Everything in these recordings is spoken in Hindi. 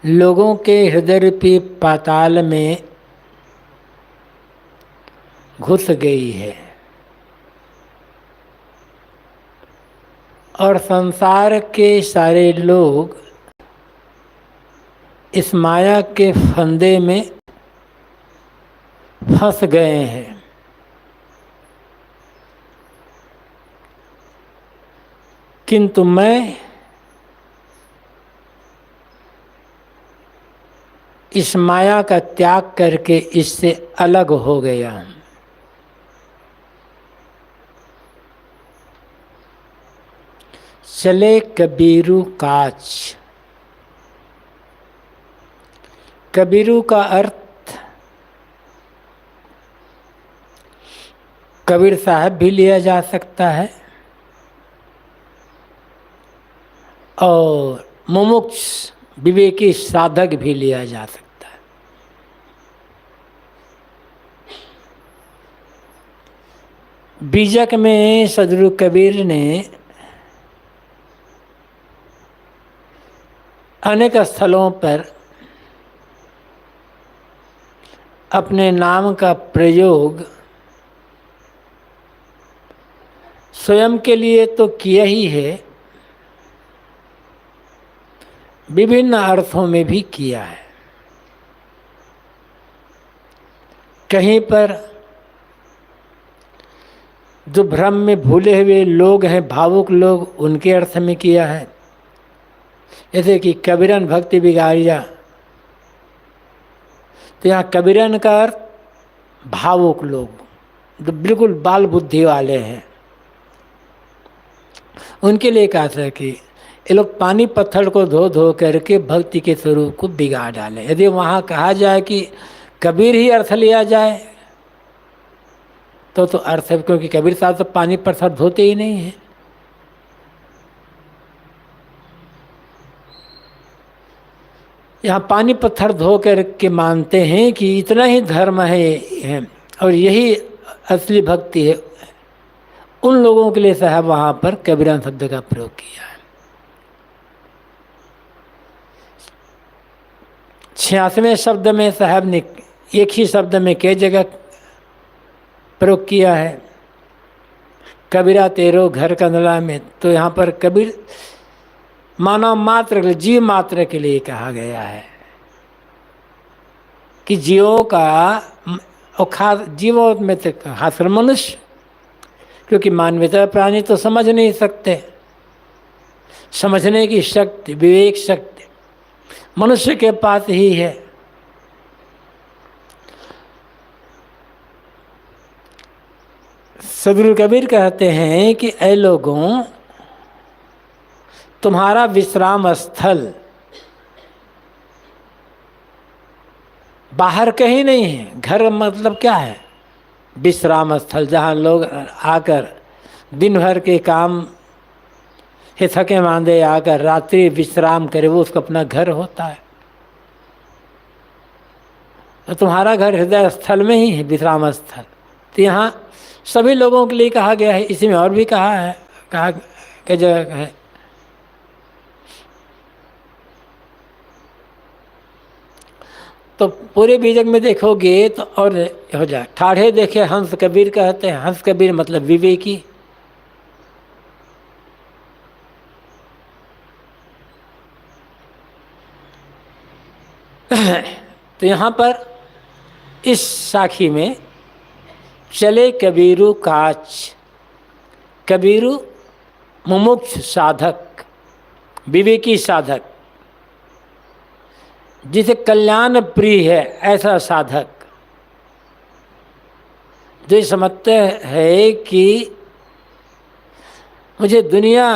लोगों के हृदय रूपी पाताल में घुस गई है और संसार के सारे लोग इस माया के फंदे में फंस गए हैं। किंतु मैं इस माया का त्याग करके इससे अलग हो गया हूं। चले कबीरू काज। कबीरू का अर्थ कबीर साहब भी लिया जा सकता है और मुमुक्ष विवेकी साधक भी लिया जा सकता है। बीजक में सदगुरु कबीर ने अनेक स्थलों पर अपने नाम का प्रयोग स्वयं के लिए तो किया ही है, विभिन्न अर्थों में भी किया है। कहीं पर जो भ्रम में भूले हुए लोग हैं, भावुक लोग, उनके अर्थ में किया है। जैसे कि कबीरन भक्ति बिगाड़िया, तो यहाँ कबीरन का अर्थ भावुक लोग जो बिल्कुल बाल बुद्धि वाले हैं, उनके लिए कहा था कि ये लोग पानी पत्थर को धो धो करके भक्ति के स्वरूप को बिगाड़ डालें। यदि वहाँ कहा जाए कि कबीर ही अर्थ लिया जाए तो अर्थ है, क्योंकि कबीर साहब तो पानी पत्थर धोते ही नहीं है। यहाँ पानी पत्थर धो करके मानते हैं कि इतना ही धर्म है और यही असली भक्ति है। उन लोगों के लिए साहब वहाँ पर कबीरन शब्द का प्रयोग किया है। 86वें शब्द में साहब ने एक ही शब्द में कई जगह प्रयोग किया है। कबीरा तेरो घर कंदला में, तो यहाँ पर कबीर मानव मात्र, जीव मात्र के लिए कहा गया है कि जीवों का और खास जीवों में तो खासकर मनुष्य, क्योंकि मानवीय प्राणी तो समझ नहीं सकते। समझने की शक्ति, विवेक शक्ति मनुष्य के पास ही है। सदगुरु कबीर कहते हैं कि ऐ लोगों, तुम्हारा विश्राम स्थल बाहर कहीं नहीं है। घर मतलब क्या है? विश्राम स्थल, जहाँ लोग आकर दिन भर के काम से थके मांदे आकर रात्रि विश्राम करे, वो उसका अपना घर होता है। तो तुम्हारा घर हृदय स्थल में ही है, विश्राम स्थल। तो यहाँ सभी लोगों के लिए कहा गया है। इसी में और भी कहा है, कहा कई जगह है। तो पूरे बीजक में देखोगे तो और हो जाए। ठाढ़े देखे हंस कबीर कहते हैं। हंस कबीर मतलब विवेकी। तो यहाँ पर इस साखी में चले कबीरू काच। कबीरू मुमुक्ष साधक, विवेकी साधक, जिसे कल्याण प्रिय है, ऐसा साधक जो समझते है कि मुझे दुनिया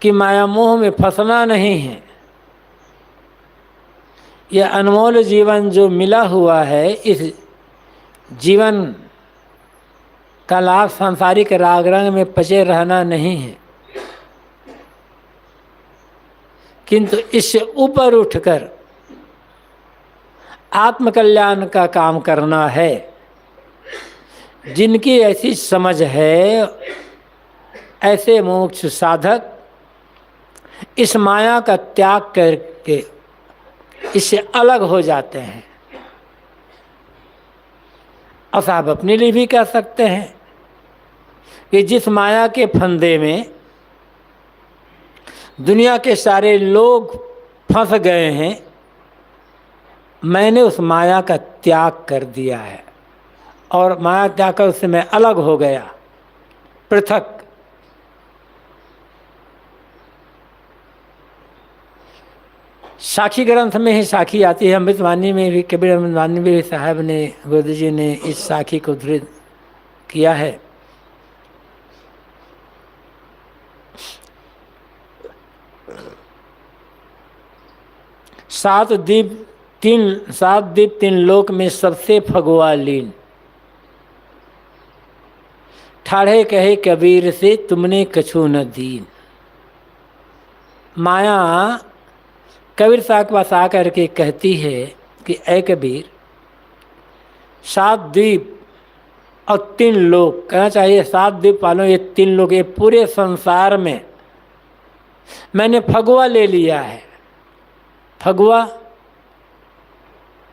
की माया मोह में फंसना नहीं है। यह अनमोल जीवन जो मिला हुआ है, इस जीवन का लाभ सांसारिक राग रंग में पचे रहना नहीं है, किंतु इससे ऊपर उठकर आत्मकल्याण का काम करना है। जिनकी ऐसी समझ है, ऐसे मोक्ष साधक इस माया का त्याग करके इससे अलग हो जाते हैं। और साहब अपने लिए भी कह सकते हैं कि जिस माया के फंदे में दुनिया के सारे लोग फंस गए हैं, मैंने उस माया का त्याग कर दिया है और माया त्याग कर उससे मैं अलग हो गया, पृथक। साखी ग्रंथ में ही साखी आती है, अमृतवाणी में भी, कबीर अमृतवाणी में भी साहब ने, गुरु जी ने इस साखी को उद्धृत किया है। सात दीप तीन लोक में सबसे फगुआ लीन, ठाढ़े कहे कबीर से तुमने कछु न दीन। माया कबीर साहब के पास आकर के कहती है कि ऐ कबीर, 7 द्वीप और 3 लोक, कहना चाहिए 7 द्वीप वालों, ये 3 लोग, ये पूरे संसार में मैंने फगुआ ले लिया है। फगुआ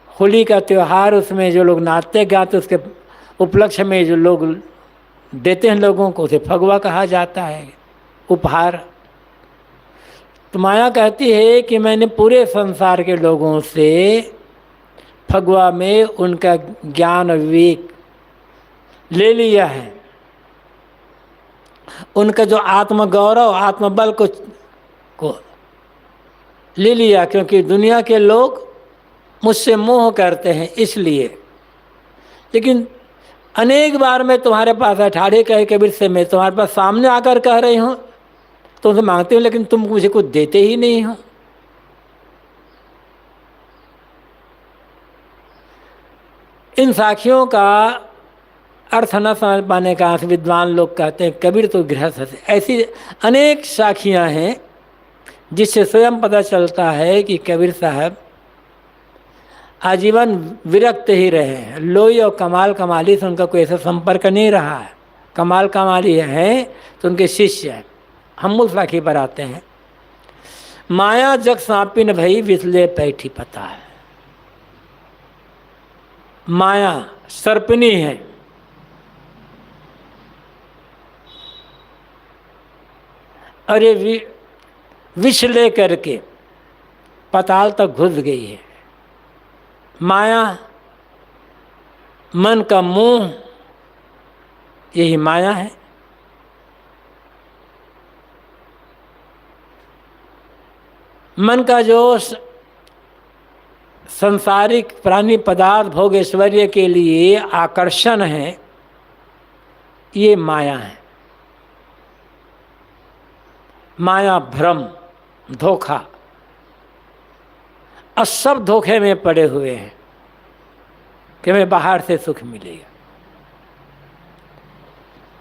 होली का त्यौहार, उसमें जो लोग नाचते गाते उसके उपलक्ष्य में जो लोग देते हैं लोगों को, उसे फगुआ कहा जाता है, उपहार। तो माया कहती है कि मैंने पूरे संसार के लोगों से फगुआ में उनका ज्ञान विवेक ले लिया है, उनका जो आत्मगौरव आत्मबल को ले लिया, क्योंकि दुनिया के लोग मुझसे मोह करते हैं इसलिए। लेकिन अनेक बार मैं तुम्हारे पास ठाढ़े कहे कबीर से मैं तुम्हारे पास सामने आकर कह रही हूँ, तुमसे मांगती हूँ, लेकिन तुम मुझे कुछ देते ही नहीं हो। इन साखियों का अर्थ न समझ पाने का विद्वान लोग कहते हैं कबीर तो गृहस्थ है। ऐसी अनेक साखियाँ हैं जिससे स्वयं पता चलता है कि कबीर साहब आजीवन विरक्त ही रहे हैं। लोई और कमाल कमाली से उनका कोई ऐसा संपर्क नहीं रहा है। कमाल कमाली है तो उनके शिष्य हैं। हम मूल साखी पर आते हैं। माया जग सांपिन भई विसले पैठी पता है। माया सर्पिनी है, अरे विष ले करके पाताल तक घुस गई है। माया मन का मोह, यही माया है। मन का जो संसारिक प्राणी पदार्थ भोग ऐश्वर्य के लिए आकर्षण है, ये माया है। माया भ्रम, धोखा, और सब धोखे में पड़े हुए हैं कि हमें बाहर से सुख मिलेगा।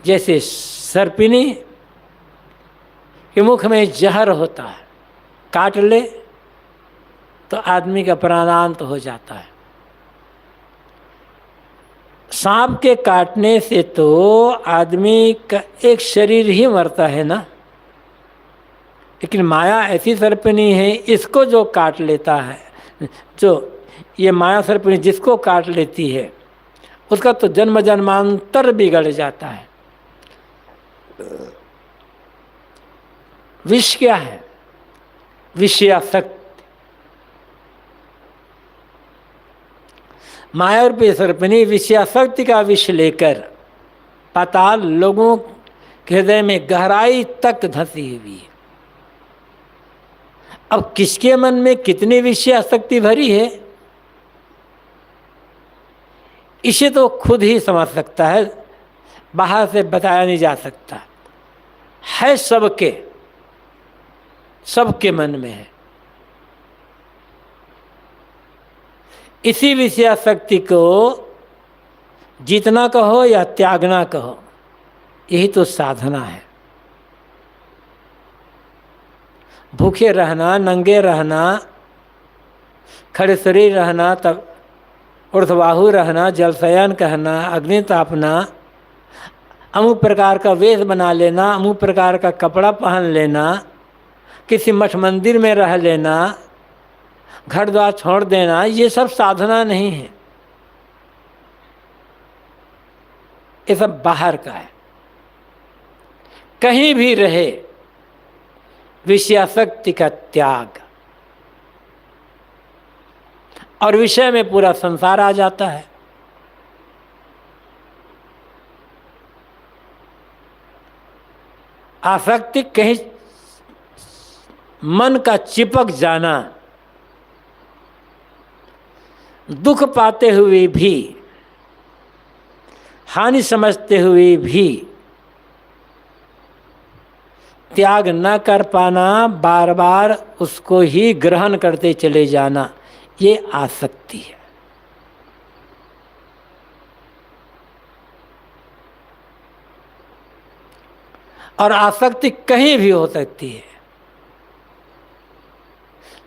जैसे सर्पिनी के मुख में जहर होता है, काट ले तो आदमी का प्राणांत हो जाता है। सांप के काटने से तो आदमी का एक शरीर ही मरता है ना, लेकिन माया ऐसी सर्पिनी है, इसको जो काट लेता है, जो ये माया सर्पिनी जिसको काट लेती है उसका तो जन्म जन्मांतर बिगड़ जाता है। विष क्या है? विषयासक्त। माया और सर्पिनी विषयासक्ति का विष लेकर पाताल लोगों के हृदय में गहराई तक धंसी हुई है। अब किसके मन में कितनी विषयासक्ति भरी है, इसे तो खुद ही समझ सकता है, बाहर से बताया नहीं जा सकता है। सबके मन में है। इसी विषयासक्ति को जीतना कहो या त्यागना कहो, यही तो साधना है। भूखे रहना, नंगे रहना, खड़े शरीर रहना, तब ऊर्ध्वबाहु रहना, जलशयन कहना, अग्नि तापना, अमुक प्रकार का वेश बना लेना, अमुक प्रकार का कपड़ा पहन लेना, किसी मठ मंदिर में रह लेना, घर द्वार छोड़ देना, ये सब साधना नहीं है, ये सब बाहर का है। कहीं भी रहे विषयासक्ति का त्याग, और विषय में पूरा संसार आ जाता है। आसक्ति कहीं मन का चिपक जाना, दुख पाते हुए भी, हानि समझते हुए भी त्याग न कर पाना, बार बार उसको ही ग्रहण करते चले जाना, ये आसक्ति है। और आसक्ति कहीं भी हो सकती है।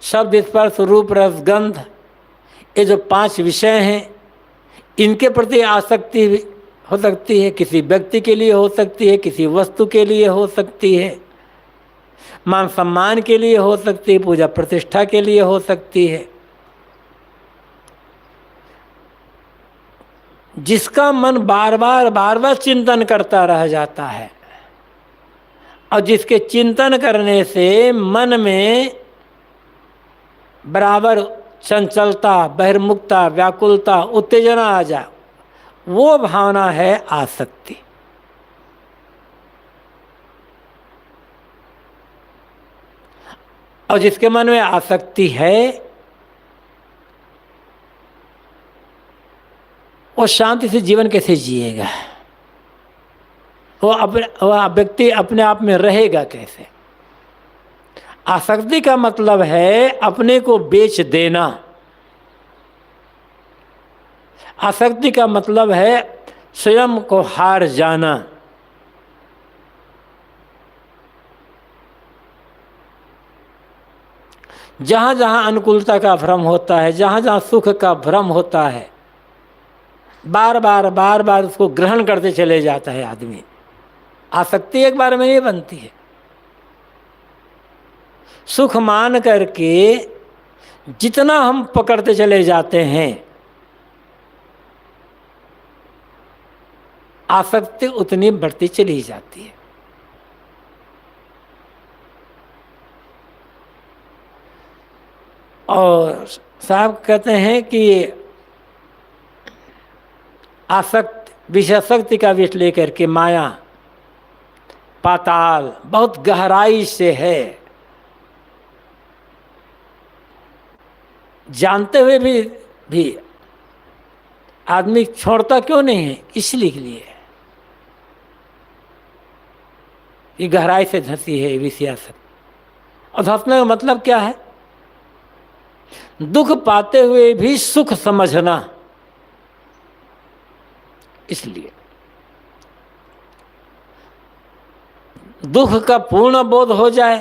शब्द, स्पर्श, रूप, रस, गंध, ये जो 5 विषय हैं, इनके प्रति आसक्ति हो सकती है। किसी व्यक्ति के लिए हो सकती है, किसी वस्तु के लिए हो सकती है, मान सम्मान के लिए हो सकती है, पूजा प्रतिष्ठा के लिए हो सकती है। जिसका मन बार बार चिंतन करता रह जाता है, और जिसके चिंतन करने से मन में बराबर चंचलता, बहिर्मुखता, व्याकुलता, उत्तेजना आ जाए, वो भावना है आसक्ति। और जिसके मन में आसक्ति है, वो शांति से जीवन कैसे जिएगा? वो व्यक्ति अपने आप में रहेगा कैसे? आसक्ति का मतलब है अपने को बेच देना। आसक्ति का मतलब है स्वयं को हार जाना। जहाँ जहाँ अनुकूलता का भ्रम होता है, जहाँ जहाँ सुख का भ्रम होता है, बार बार उसको ग्रहण करते चले जाता है आदमी। आसक्ति एक बार में नहीं बनती है। सुख मान करके जितना हम पकड़ते चले जाते हैं, आसक्ति उतनी बढ़ती चली जाती है। और साहब कहते हैं कि आसक्त विषयासक्ति का विष लेकर के माया पाताल बहुत गहराई से है, जानते हुए भी आदमी छोड़ता क्यों नहीं है? इसलिए ये गहराई से धंसी है विषयासक्ति। और धंसने का मतलब क्या है? दुख पाते हुए भी सुख समझना। इसलिए दुख का पूर्ण बोध हो जाए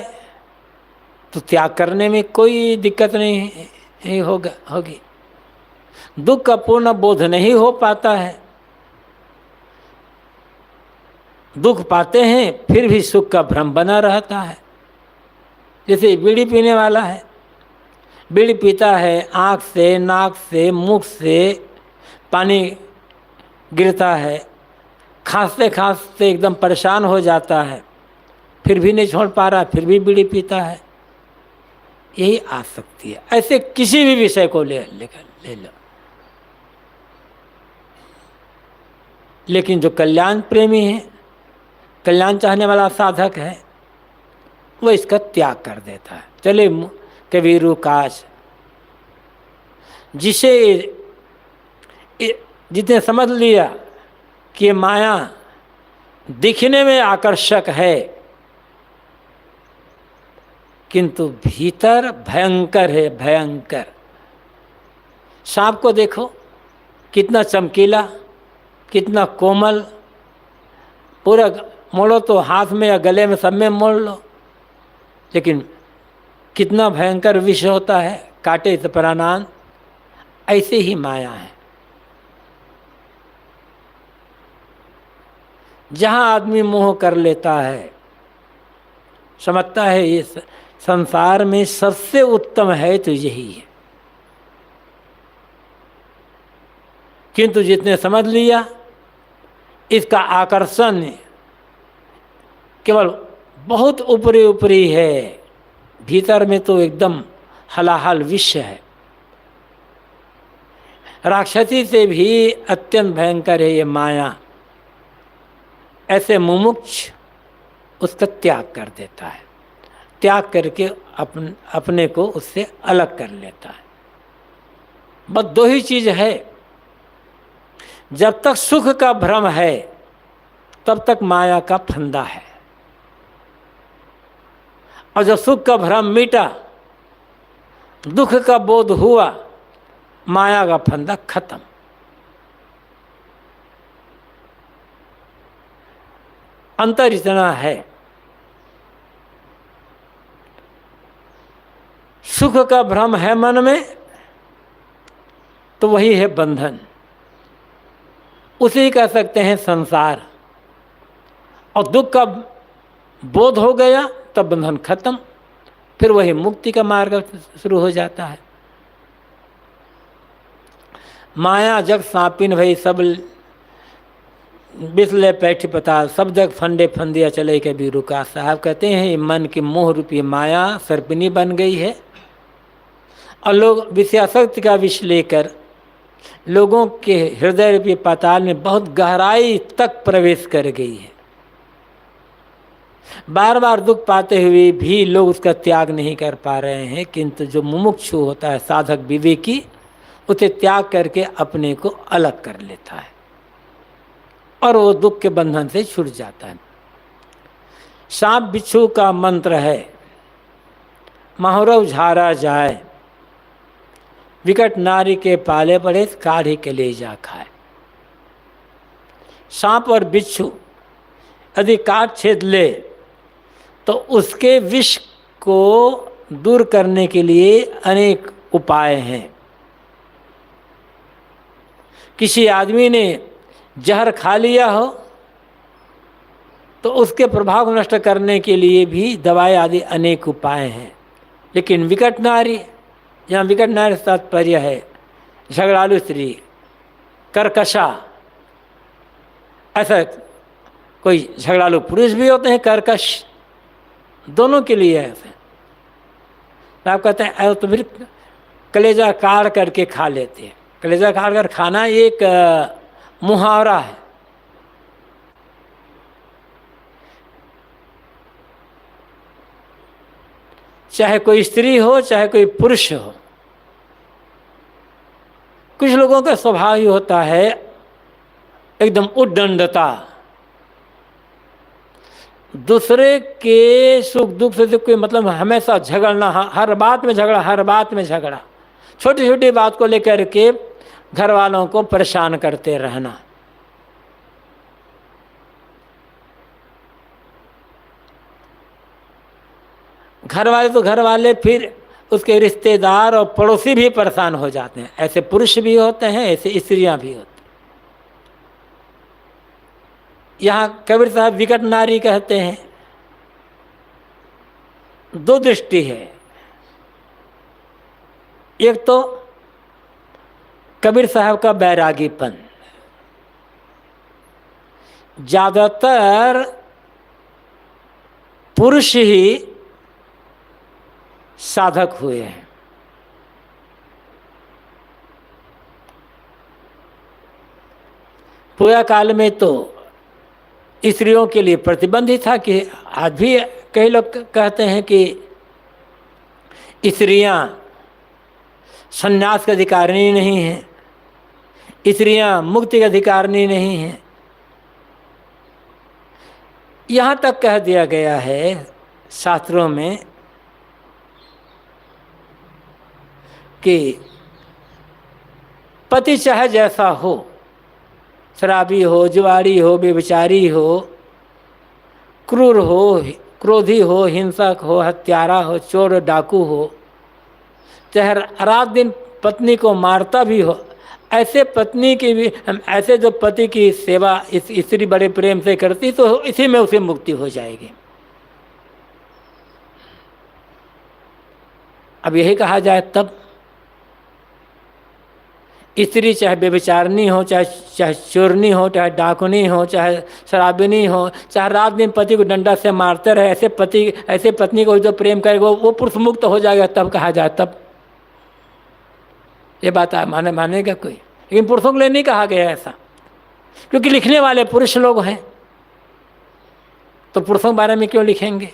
तो त्याग करने में कोई दिक्कत नहीं होगी। दुख का पूर्ण बोध नहीं हो पाता है, दुख पाते हैं फिर भी सुख का भ्रम बना रहता है। जैसे बीड़ी पीने वाला है, बीड़ी पीता है, आँख से, नाक से, मुख से पानी गिरता है, खांसते खांसते एकदम परेशान हो जाता है, फिर भी नहीं छोड़ पा रहा, फिर भी बीड़ी पीता है। यही आसक्ति है। ऐसे किसी भी विषय को ले लो। लेकिन जो कल्याण प्रेमी है, कल्याण चाहने वाला साधक है, वो इसका त्याग कर देता है। चले कबीरू काश, जितने समझ लिया कि माया दिखने में आकर्षक है किंतु भीतर भयंकर है, भयंकर। सांप को देखो, कितना चमकीला, कितना कोमल, पूरा मोड़ो तो हाथ में या गले में, सब में मोड़ लो, लेकिन कितना भयंकर विष होता है, काटे तो प्राणान। ऐसे ही माया है। जहाँ आदमी मोह कर लेता है, समझता है ये संसार में सबसे उत्तम है तो यही है, किंतु जितने समझ लिया इसका आकर्षण केवल बहुत ऊपरी ऊपरी है, भीतर में तो एकदम हलाहल विष है। राक्षसी से भी अत्यंत भयंकर है ये माया। ऐसे मुमुक्ष उसका त्याग कर देता है, त्याग करके अपने को उससे अलग कर लेता है। बस दो ही चीज है, जब तक सुख का भ्रम है तब तक माया का फंदा है, और जब सुख का भ्रम मिटा, दुख का बोध हुआ, माया का फंदा खत्म। अंतर इतना है, सुख का भ्रम है मन में तो वही है बंधन, उसे कह सकते हैं संसार। और दुख का बोध हो गया तब बंधन खत्म, फिर वही मुक्ति का मार्ग शुरू हो जाता है। माया जग सांपिन भई सब बिसले पैठ पताल, सब जग फंडे फंदिया चले के भी रुका। साहब कहते हैं मन की मोह रूपी माया सर्पिनी बन गई है, और लोग विषयासक्ति का विष लेकर लोगों के हृदय रूपी पाताल में बहुत गहराई तक प्रवेश कर गई है। बार बार दुख पाते हुए भी लोग उसका त्याग नहीं कर पा रहे हैं, किंतु जो मुमुक्षु होता है साधक विवेकी, उसे त्याग करके अपने को अलग कर लेता है और वो दुख के बंधन से छूट जाता है। सांप बिच्छू का मंत्र है, माहुरव झारा जाए, विकट नारी के पाले पड़े, काढ़ी के ले जा खाए। सांप और बिच्छू यदि काट छेद ले तो उसके विष को दूर करने के लिए अनेक उपाय हैं। किसी आदमी ने जहर खा लिया हो तो उसके प्रभाव को नष्ट करने के लिए भी दवाई आदि अनेक उपाय हैं। लेकिन विकट नारी, यहाँ विकट नारी से तात्पर्य है झगड़ालू स्त्री, कर्कशा। ऐसा कोई झगड़ालू पुरुष भी होते हैं, कर्कश, दोनों के लिए ऐसे। तो आप कहते हैं तो फिर कलेजा काट करके खा लेते हैं। कलेजा काट कर खाना एक मुहावरा है। चाहे कोई स्त्री हो चाहे कोई पुरुष हो, कुछ लोगों का स्वभाव ही होता है एकदम उद्दंडता, दूसरे के सुख दुख से कोई मतलब, हमेशा झगड़ना, हर बात में झगड़ा, हर बात में झगड़ा, छोटी छोटी बात को लेकर के घर वालों को परेशान करते रहना। घर वाले तो घर वाले, फिर उसके रिश्तेदार और पड़ोसी भी परेशान हो जाते हैं। ऐसे पुरुष भी होते हैं, ऐसे स्त्रियां भी होती। यहाँ कबीर साहब विकट नारी कहते हैं। दो दृष्टि है, एक तो कबीर साहब का बैरागीपन, ज्यादातर पुरुष ही साधक हुए हैं। पूरा काल में तो स्त्रियों के लिए प्रतिबंध ही था, कि आज भी कई लोग कहते हैं कि स्त्रियां संन्यास के अधिकारिणी नहीं हैं, स्त्रियां मुक्ति के अधिकारिणी नहीं हैं। यहाँ तक कह दिया गया है शास्त्रों में कि पति चाहे जैसा हो, शराबी हो, जुआरी हो, बेविचारी हो, क्रूर हो, क्रोधी हो, हिंसक हो, हत्यारा हो, चोर डाकू हो, चाहे रात दिन पत्नी को मारता भी हो, ऐसे पत्नी की भी, ऐसे जो पति की सेवा इस स्त्री बड़े प्रेम से करती तो इसी में उसे मुक्ति हो जाएगी। अब यही कहा जाए तब स्त्री चाहे व्यभिचारिणी हो, चाहे चाहे चोरनी हो, चाहे डाकुनी हो, चाहे शराबिनी हो, चाहे रात दिन पति को डंडा से मारते रहे, ऐसे पत्नी को जो प्रेम करेगा वो पुरुष मुक्त हो जाएगा, तब कहा जाए, तब ये बात मानेगा कोई। लेकिन पुरुषों के लिए नहीं कहा गया ऐसा, क्योंकि लिखने वाले पुरुष लोग हैं, तो पुरुषों के बारे में क्यों लिखेंगे।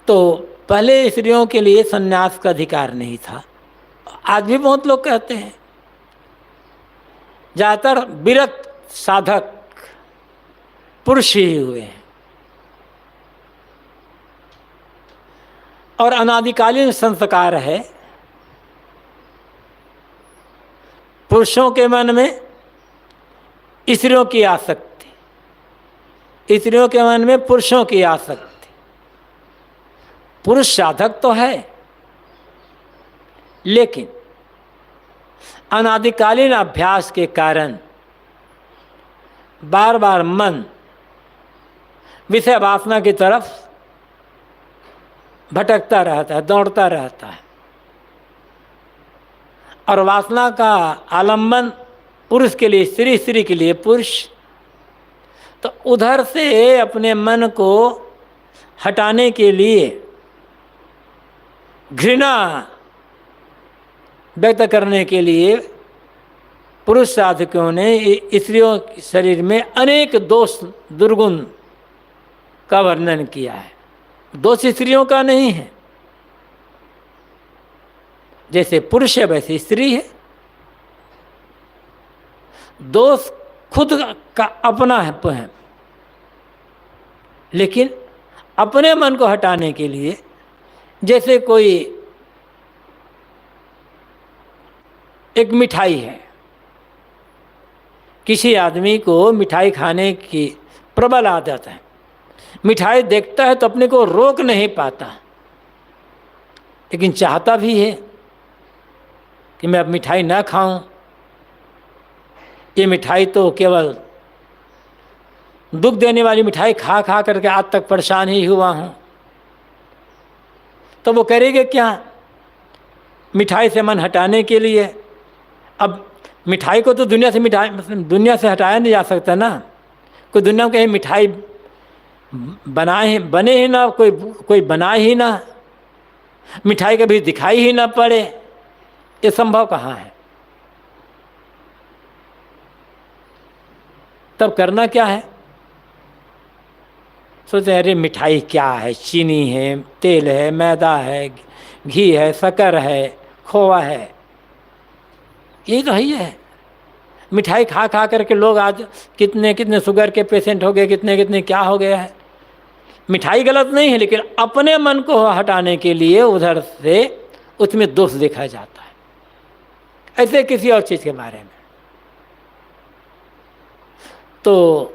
तो पहले स्त्रियों के लिए संन्यास का अधिकार नहीं था, आज भी बहुत लोग कहते हैं। ज़्यादातर विरक्त साधक पुरुष ही हुए हैं, और अनादिकालीन संस्कार है पुरुषों के मन में स्त्रियों की आसक्ति, स्त्रियों के मन में पुरुषों की आसक्ति। पुरुष साधक तो है, लेकिन अनादिकालीन अभ्यास के कारण बार बार मन विषय वासना की तरफ भटकता रहता है, दौड़ता रहता है, और वासना का आलंबन पुरुष के लिए स्त्री, स्त्री के लिए पुरुष। तो उधर से अपने मन को हटाने के लिए, घृणा व्यक्त करने के लिए पुरुष साधकों ने स्त्रियों के शरीर में अनेक दोष दुर्गुण का वर्णन किया है। दोष स्त्रियों का नहीं है, जैसे पुरुष है वैसे स्त्री है। दोष खुद का अपना है, लेकिन अपने मन को हटाने के लिए, जैसे कोई एक मिठाई है, किसी आदमी को मिठाई खाने की प्रबल आदत है, मिठाई देखता है तो अपने को रोक नहीं पाता, लेकिन चाहता भी है कि मैं अब मिठाई ना खाऊं, ये मिठाई तो केवल दुख देने वाली मिठाई खा खा करके आज तक परेशान ही हुआ हूं। तो वो करेगा क्या? मिठाई से मन हटाने के लिए, अब मिठाई को तो दुनिया से हटाया नहीं जा सकता ना। कोई दुनिया में कहीं मिठाई बने ही ना, कोई बनाए ही ना, मिठाई कभी दिखाई ही ना पड़े, ये संभव कहाँ है? तब करना क्या है? सोचते अरे मिठाई क्या है, चीनी है, तेल है, मैदा है, घी है, शक्कर है, खोआ है, यही तो है। मिठाई खा खा करके लोग आज कितने कितने शुगर के पेशेंट हो गए, कितने कितने क्या हो गया है। मिठाई गलत नहीं है, लेकिन अपने मन को हटाने के लिए उधर से उसमें दोष देखा जाता है, ऐसे किसी और चीज़ के बारे में। तो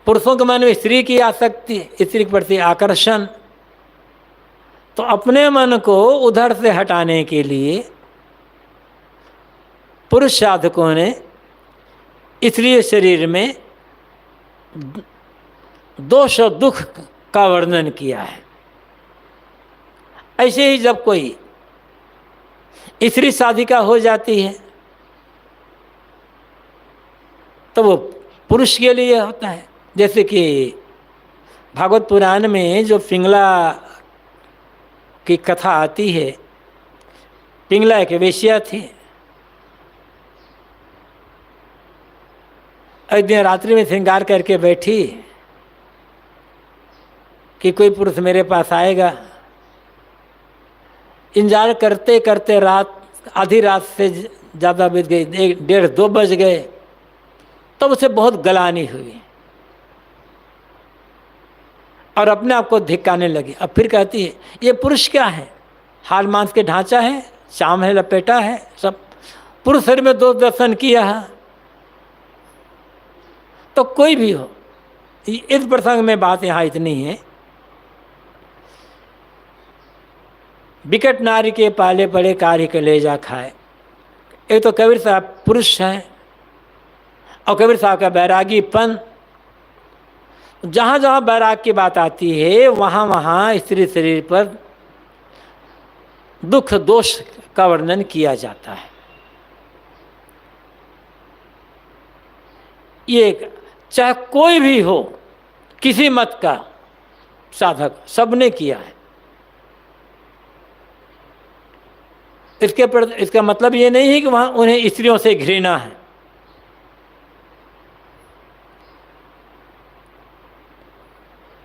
पुरुषों के मन में स्त्री की आसक्ति, स्त्री के प्रति आकर्षण, तो अपने मन को उधर से हटाने के लिए पुरुष साधकों ने स्त्री शरीर में दोष और दुख का वर्णन किया है। ऐसे ही जब कोई स्त्री साधिका हो जाती है तो वो पुरुष के लिए होता है। जैसे कि भागवत पुराण में जो पिंगला की कथा आती है, पिंगला एक वेश्या थी। एक दिन रात्रि में श्रृंगार करके बैठी कि कोई पुरुष मेरे पास आएगा। इंतजार करते करते रात, आधी रात से ज़्यादा बीत गई, 1:30-2 बज गए, तब उसे बहुत गलानी हुई और अपने आप को धिक्काने लगी। अब फिर कहती है ये पुरुष क्या है, हाल मांस के ढांचा है, शाम है, लपेटा है, सब पुरुष शरीर में दोष दर्शन किया है। तो कोई भी हो, इस प्रसंग में बात यहाँ इतनी है, विकट नारी के पाले पड़े कार्य कलेजा खाए। एक तो कबीर साहब पुरुष हैं और कबीर साहब का बैरागीपन, जहाँ जहाँ बैराग की बात आती है वहाँ वहाँ स्त्री शरीर पर दुख दोष का वर्णन किया जाता है। ये चाहे कोई भी हो, किसी मत का साधक, सबने किया है। इसका मतलब ये नहीं है कि वहाँ उन्हें स्त्रियों से घृणा है।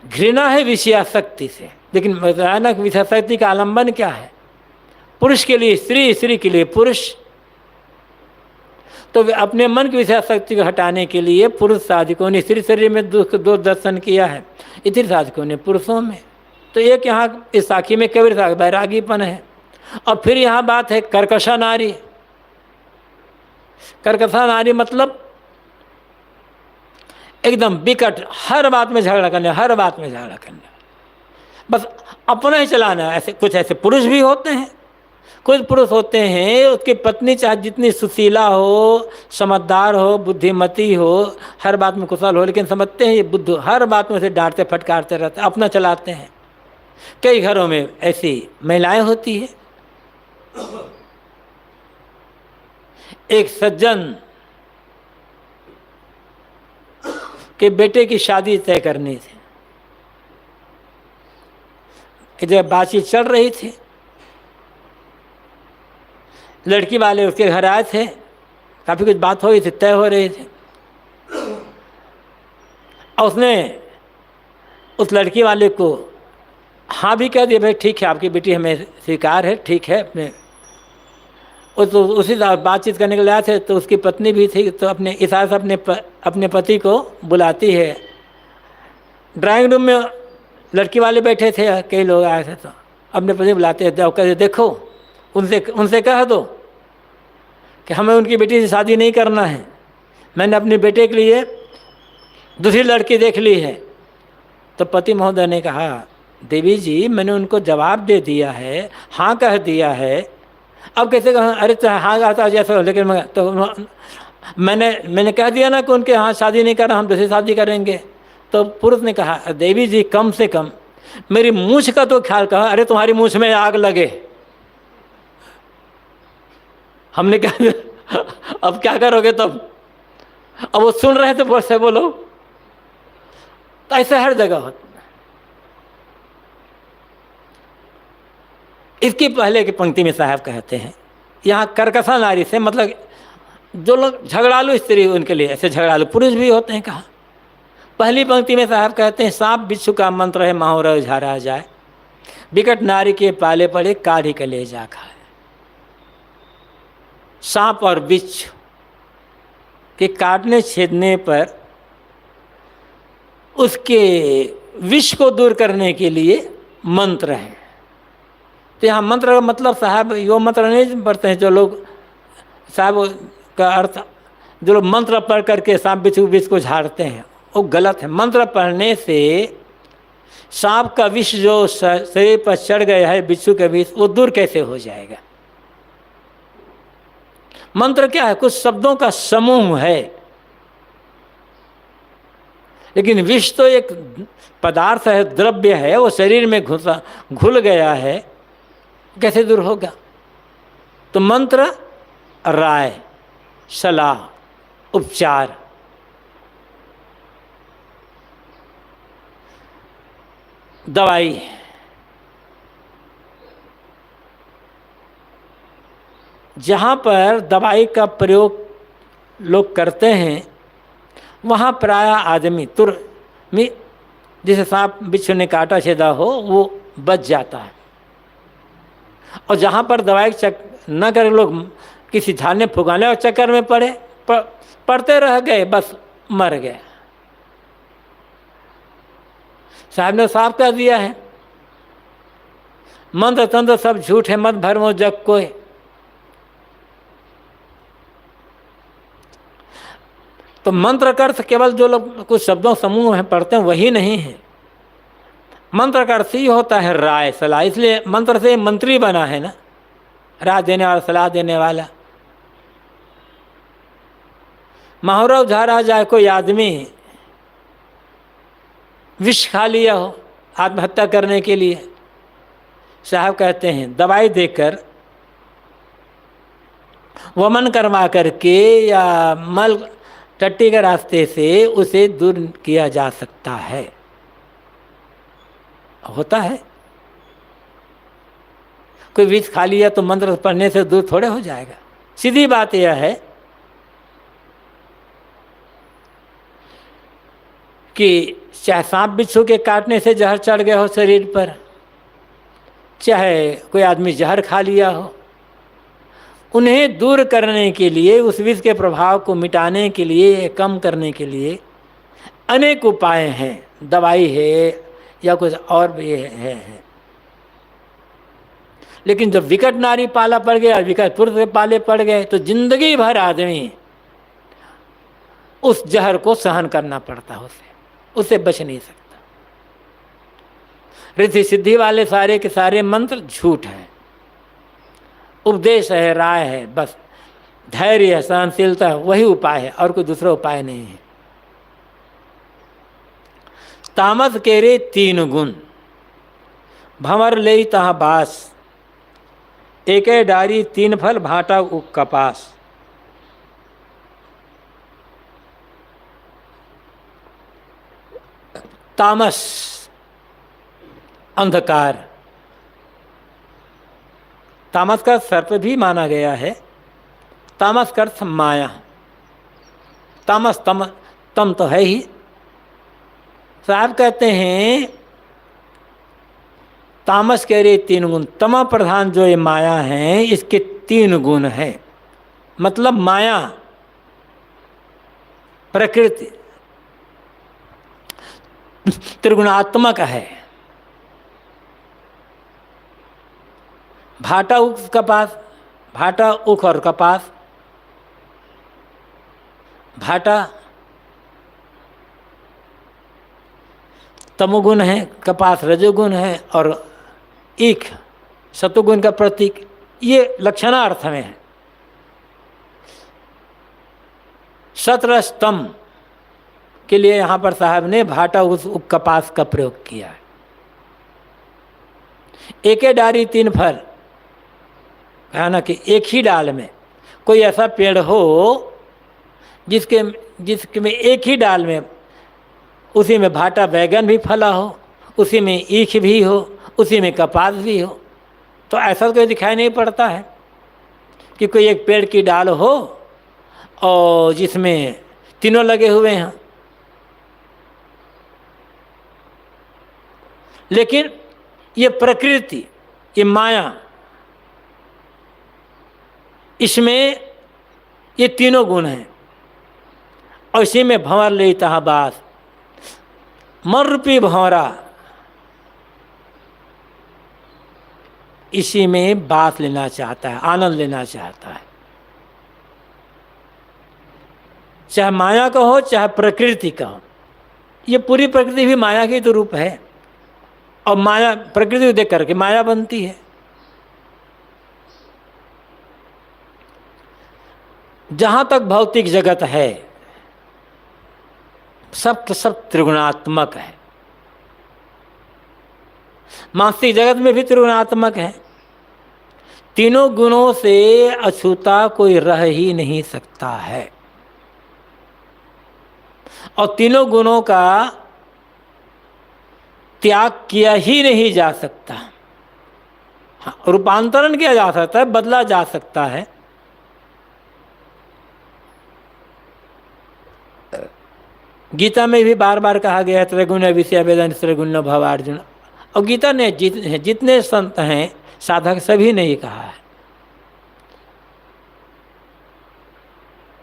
घृणा है विषयासक्ति से, लेकिन बताया कि विषयासक्ति का आलंबन क्या है? पुरुष के लिए स्त्री, स्त्री के लिए पुरुष। तो अपने मन की विषयासक्ति को हटाने के लिए पुरुष साधकों ने स्त्री शरीर में दुख दोष दर्शन किया है, स्त्री साधकों ने पुरुषों में। तो एक यहाँ इस साखी में कबीर साधक बैरागीपन है। और फिर यहाँ बात है कर्कशा नारी। कर्कशा नारी मतलब एकदम विकट, हर बात में झगड़ा करने, हर बात में झगड़ा करने, बस अपना ही चलाना। ऐसे कुछ ऐसे पुरुष भी होते हैं, कुछ पुरुष होते हैं उसकी पत्नी चाहे जितनी सुशीला हो, समझदार हो, बुद्धिमती हो, हर बात में कुशल हो, लेकिन समझते हैं ये बुद्धू, हर बात में उसे डांटते फटकारते रहते, अपना चलाते हैं। कई घरों में ऐसी महिलाएं होती है। एक सज्जन के बेटे की शादी तय करनी थी, जब बातचीत चल रही थी, लड़की वाले उसके घर आए थे, काफ़ी कुछ बात हो रही थी, तय हो रही थी। और उसने उस लड़की वाले को हाँ भी कह दिया, भाई ठीक है आपकी बेटी हमें स्वीकार है, ठीक है। अपने उसी बातचीत करने के लिए आए थे, तो उसकी पत्नी भी थी, तो अपने इशारे से अपने पति को बुलाती है। ड्राइंग रूम में लड़की वाले बैठे थे, कई लोग आए थे, तो अपने पति बुलाते हैं, तो कहते देखो उनसे कह दो कि हमें उनकी बेटी से शादी नहीं करना है, मैंने अपने बेटे के लिए दूसरी लड़की देख ली है। तो पति महोदय ने कहा, देवी जी मैंने उनको जवाब दे दिया है, हाँ कह दिया है, अब कैसे कहा? अरे तो हाँ कहता जैसे, लेकिन तो मैंने कह दिया ना कि उनके यहाँ शादी नहीं करना, हम दूसरी शादी करेंगे। तो पुरुष ने कहा, देवी जी कम से कम मेरी मूछ का तो ख्याल कहा। अरे तुम्हारी मूछ में आग लगे, हमने कहा अब क्या करोगे तब? अब वो सुन रहे थे, बोल से बोलो। तो ऐसे हर जगह होता। इसकी पहले की पंक्ति में साहब कहते हैं, यहाँ कर्कशा नारी से मतलब जो लोग झगड़ालू स्त्री, उनके लिए ऐसे झगड़ालू पुरुष भी होते हैं। कहा पहली पंक्ति में साहब कहते हैं, सांप बिच्छू का मंत्र है, माहौर झारा जाए, विकट नारी के पाले पड़े, काढ़ी के ले जा खाए। सांप और बिच्छू के काटने छेदने पर उसके विष को दूर करने के लिए मंत्र है। तो यहाँ मंत्र का मतलब साहब यो मंत्र नहीं पढ़ते हैं जो लोग, साहब का अर्थ जो लोग मंत्र पढ़ करके सांप बिच्छू विष को झाड़ते हैं, वो गलत है। मंत्र पढ़ने से सांप का विष जो शरीर पर चढ़ गया है, बिच्छू का विष, वो दूर कैसे हो जाएगा? मंत्र क्या है? कुछ शब्दों का समूह है, लेकिन विष तो एक पदार्थ है, द्रव्य है, वो शरीर में घुल गया है, कैसे दूर होगा? तो मंत्र राय, सलाह, उपचार, दवाई, जहाँ पर दवाई का प्रयोग लोग करते हैं वहाँ प्रायः आदमी तुरंत, जिसे सांप बिच्छू ने काटा छेदा हो, वो बच जाता है। और जहाँ पर दवाई न करे, लोग किसी झाड़ने फुगाने और चक्कर में पड़ते रह गए, बस मर गए। साहब ने साफ कर दिया है, मंत्र तंत्र सब झूठ है, मत भरमो जग कोई। तो मंत्र का अर्थ केवल जो लोग कुछ शब्दों समूह में पढ़ते हैं वही नहीं है। मंत्र का अर्थ ही होता है राय, सलाह, इसलिए मंत्र से मंत्री बना है ना, राय देने वाला, सलाह देने वाला। माहौर झारा जाए कोई आदमी विष खा लिया हो आत्महत्या करने के लिए, साहब कहते हैं दवाई देकर, वमन करवा करके या मल टट्टी के रास्ते से उसे दूर किया जा सकता है। होता है, कोई विष खा लिया तो मंत्र पढ़ने से दूर थोड़े हो जाएगा। सीधी बात यह है कि चाहे सांप बिच्छू के काटने से जहर चढ़ गया हो शरीर पर, चाहे कोई आदमी जहर खा लिया हो, उन्हें दूर करने के लिए, उस विष के प्रभाव को मिटाने के लिए, कम करने के लिए अनेक उपाय हैं। दवाई है या कुछ और भी है। लेकिन जब विकट नारी पाला पड़ गया, विकट पुरुष पाले पड़ गए, तो जिंदगी भर आदमी उस जहर को सहन करना पड़ता है, उससे बच नहीं सकता। रिद्धि सिद्धि वाले सारे के सारे मंत्र झूठ है, उपदेश है, राय है, बस धैर्य है, सहनशीलता, वही उपाय है, और कोई दूसरा उपाय नहीं है। तामस केरे 3 गुण, भंवर ले तहाँ बास, एके डारी 3 फल, भाटा उक कपास। तामस अंधकार, तामस का सर्प भी माना गया है। तामस का अर्थ माया, तामस तम तो है ही। साहब कहते हैं तामस कह रहे 3 गुण, तमा प्रधान जो ये माया है इसके 3 गुण है। मतलब माया प्रकृति त्रिगुणात्मक है। भाटा उख कपास, भाटा उख और कपास, भाटा तमोगुण है, कपास रजोगुण है, और ईख सतोगुण का प्रतीक। ये लक्षणार्थ में है। सतरस्तम के लिए यहाँ पर साहब ने भाटा उस कपास का प्रयोग किया है। एके डारी 3 फल, कहा ना कि एक ही डाल में कोई ऐसा पेड़ हो जिसके में एक ही डाल में, उसी में भाटा बैगन भी फला हो, उसी में ईख भी हो, उसी में कपास भी हो, तो ऐसा तो कोई दिखाई नहीं पड़ता है कि कोई एक पेड़ की डाल हो और जिसमें तीनों लगे हुए हैं। लेकिन ये प्रकृति, ये माया, इसमें ये तीनों गुण हैं, और इसी में भंवर ले तहाँ बास, मन रूपी भंवरा इसी में बात लेना चाहता है, आनंद लेना चाहता है। चाहे माया का हो चाहे प्रकृति का हो, ये पूरी प्रकृति भी माया की तो रूप है, और माया प्रकृति को देख करके माया बनती है। जहाँ तक भौतिक जगत है सब के सब त्रिगुणात्मक है। मानसिक जगत में भी त्रिगुणात्मक है। तीनों गुणों से अछूता कोई रह ही नहीं सकता है, और तीनों गुणों का त्याग किया ही नहीं जा सकता। हाँ, रूपांतरण किया जा सकता है, बदला जा सकता है। गीता में भी बार बार कहा गया है त्रैगुण विषय वेदन त्रैगुण भव अर्जुन, और गीता ने जितने संत हैं साधक सभी ने ये कहा है।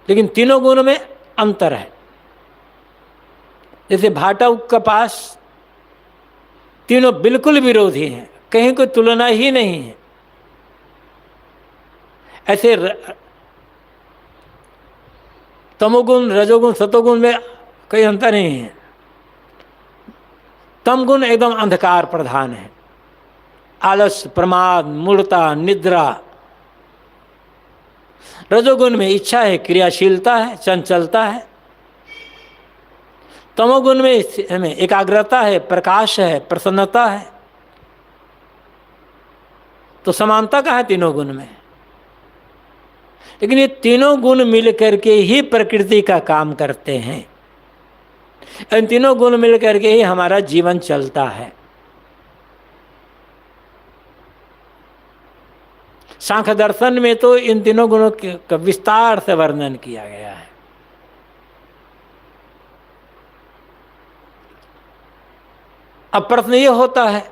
लेकिन तीनों गुणों में अंतर है। जैसे भाटा कपास, तीनों बिल्कुल विरोधी हैं, कहीं कोई तुलना ही नहीं है। ऐसे तमोगुण रजोगुण सतोगुण में कोई अंतर नहीं है। तमगुण एकदम अंधकार प्रधान है, आलस्य, प्रमाद, मूढ़ता, निद्रा। रजोगुण में इच्छा है, क्रियाशीलता है, चंचलता है। तमोगुण में एकाग्रता है, प्रकाश है, प्रसन्नता है, तो समानता कहाँ है तीनों गुण में? लेकिन ये तीनों गुण मिलकर के ही प्रकृति का काम करते हैं, इन तीनों गुण मिलकर के ही हमारा जीवन चलता है। सांख्य दर्शन में तो इन तीनों गुणों का विस्तार से वर्णन किया गया है। अब प्रश्न ये होता है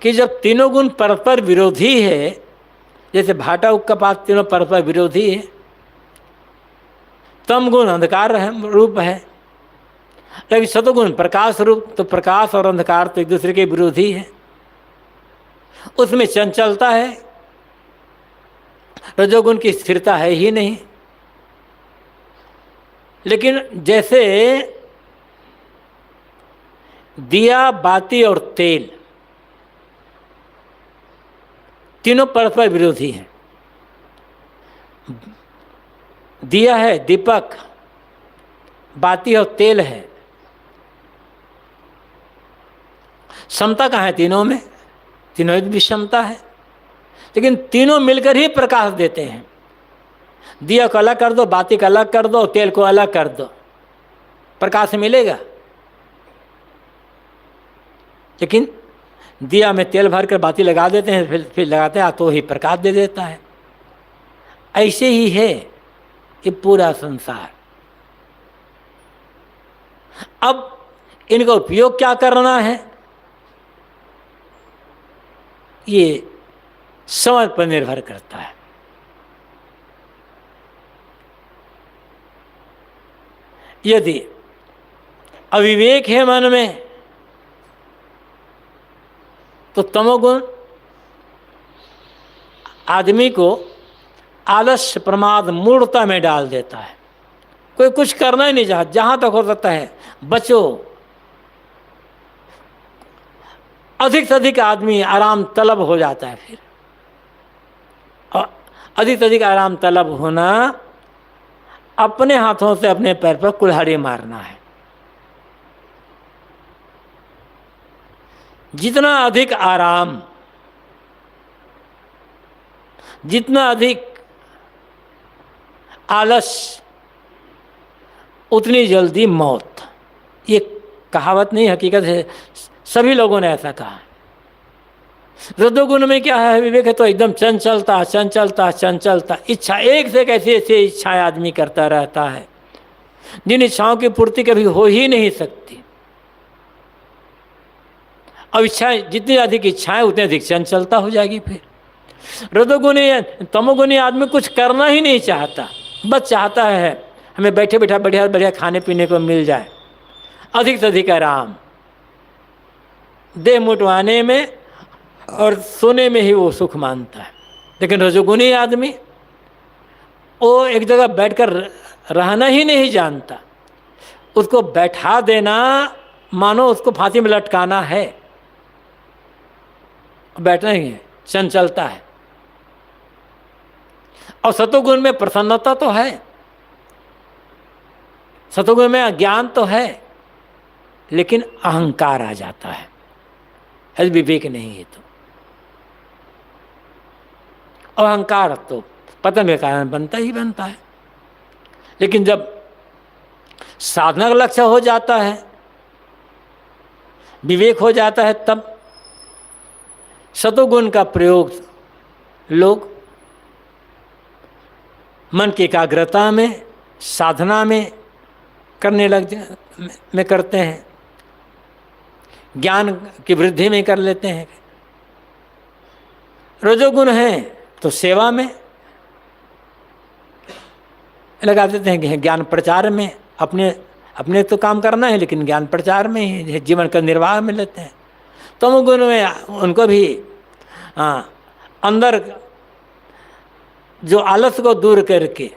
कि जब तीनों गुण परस्पर विरोधी है, जैसे भाटा उक्कापात तीनों परस्पर विरोधी है, तम गुण अंधकार रूप है, लेकिन सतोगुण प्रकाश रूप, तो प्रकाश और अंधकार तो एक दूसरे के विरोधी है। उसमें चंचलता है, रजोगुण की स्थिरता है ही नहीं। लेकिन जैसे दिया, बाती और तेल तीनों परस्पर विरोधी हैं। दिया है, दीपक, बाती और तेल है, समता कहाँ है तीनों में? तीनों एक विषमता है, लेकिन तीनों मिलकर ही प्रकाश देते हैं। दिया को अलग कर दो, बाती को अलग कर दो, तेल को अलग कर दो, प्रकाश मिलेगा? लेकिन दिया में तेल भर कर बाती लगा देते हैं, फिर लगाते हैं तो ही प्रकाश दे देता है। ऐसे ही है ये पूरा संसार। अब इनका उपयोग क्या करना है, ये समझ पर निर्भर करता है। यदि अविवेक है मन में तो तमोगुण आदमी को आलस्य, प्रमाद, मूढ़ता में डाल देता है। कोई कुछ करना ही नहीं चाहता, जहां तक हो सकता है बचो। अधिक से अधिक आदमी आराम तलब हो जाता है फिर, और अधिक से अधिक आराम तलब होना अपने हाथों से अपने पैर पर कुल्हाड़ी मारना है। जितना अधिक आराम, जितना अधिक आलस, उतनी जल्दी मौत। ये कहावत नहीं, हकीकत है, सभी लोगों ने ऐसा कहा। रजोगुण में क्या है, विवेक है तो एकदम चंचलता चंचलता चंचलता, इच्छा, एक से एक ऐसी ऐसी इच्छाएं आदमी करता रहता है जिन इच्छाओं की पूर्ति कभी हो ही नहीं सकती। अब इच्छाएं, जितनी अधिक इच्छाएं उतनी अधिक चंचलता हो जाएगी। फिर रजोगुणी तमोगुणी आदमी कुछ करना ही नहीं चाहता, बस चाहता है हमें बैठे बैठा बढ़िया बढ़िया खाने पीने को मिल जाए, अधिक से अधिक आराम, देह मुटवाने में और सोने में ही वो सुख मानता है। लेकिन रजोगुणी आदमी वो एक जगह बैठकर रहना ही नहीं जानता, उसको बैठा देना मानो उसको फांसी में लटकाना है। बैठना ही है, चंचलता है। और सतोगुण में प्रसन्नता तो है, सतोगुण में ज्ञान तो है, लेकिन अहंकार आ जाता है, विवेक नहीं है। तो अहंकार तो पतन के कारण बनता ही बनता है। लेकिन जब साधना का लक्ष्य हो जाता है, विवेक हो जाता है, तब सतोगुण का प्रयोग लोग मन की एकाग्रता में, साधना में करते हैं, ज्ञान की वृद्धि में कर लेते हैं। रजोगुण है तो सेवा में लगा देते हैं, ज्ञान प्रचार में, अपने तो काम करना है लेकिन ज्ञान प्रचार में ही जीवन का निर्वाह में लेते हैं। तमोगुण में उनको भी अंदर जो आलस को दूर करके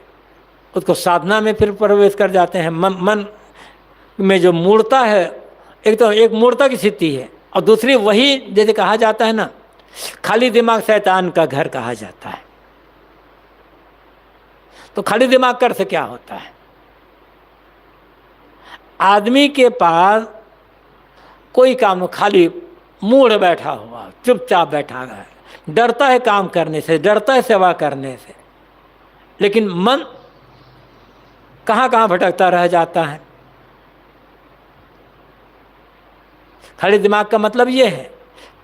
उसको साधना में फिर प्रवेश कर जाते हैं। मन में जो मूढ़ता है, एक तो एक मूढ़ता की स्थिति है, और दूसरी वही जैसे कहा जाता है ना, खाली दिमाग शैतान का घर कहा जाता है। तो खाली दिमाग कर से क्या होता है, आदमी के पास कोई काम, खाली मूड बैठा हुआ, चुपचाप बैठा है, डरता है काम करने से, डरता है सेवा करने से, लेकिन मन कहाँ कहाँ भटकता रह जाता है। खाली दिमाग का मतलब ये है,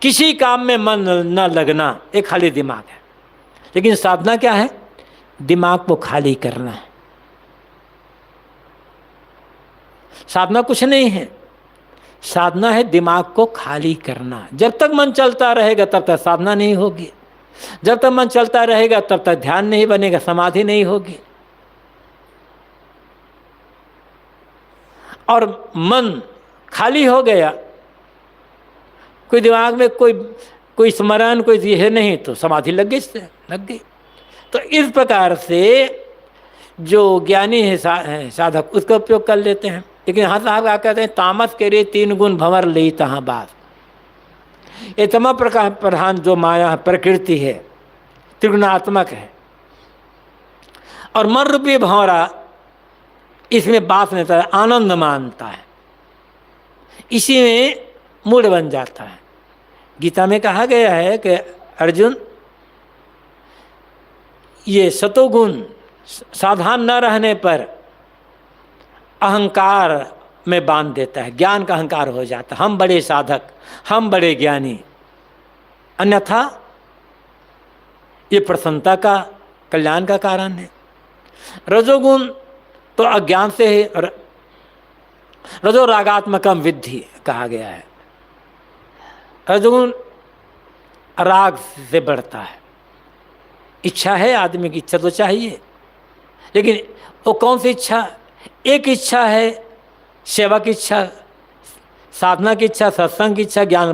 किसी काम में मन न लगना, एक खाली दिमाग है। लेकिन साधना क्या है? दिमाग को खाली करना है। साधना कुछ नहीं है, साधना है दिमाग को खाली करना। जब तक मन चलता रहेगा तब तक साधना नहीं होगी, जब तक मन चलता रहेगा तब तक ध्यान नहीं बनेगा, समाधि नहीं होगी। और मन खाली हो गया, कोई दिमाग में कोई स्मरण, कोई यह नहीं, तो समाधि लग गई। तो इस प्रकार से जो ज्ञानी है साधक, उसका उपयोग कर लेते हैं। लेकिन हाँ साहब क्या कहते हैं, तामस के रे 3 गुण भंवर ली तहाँ बात। ये तम प्रकार प्रधान जो माया प्रकृति है, त्रिगुणात्मक है, और मन रूपी भंवरा इसमें बात नहीं था, आनंद मानता है, इसी में मूड बन जाता है। गीता में कहा गया है कि अर्जुन, ये सतोगुण सावधान न रहने पर अहंकार में बांध देता है, ज्ञान का अहंकार हो जाता है, हम बड़े साधक, हम बड़े ज्ञानी। अन्यथा ये प्रसन्नता का, कल्याण का कारण है। रजोगुण तो अज्ञान से है, रजो रागात्मकम विद्धि कहा गया है। रजोगुण राग से बढ़ता है। इच्छा है, आदमी की इच्छा तो चाहिए, लेकिन वो कौन सी इच्छा? एक इच्छा है सेवा की इच्छा, साधना की इच्छा, सत्संग की इच्छा, ज्ञान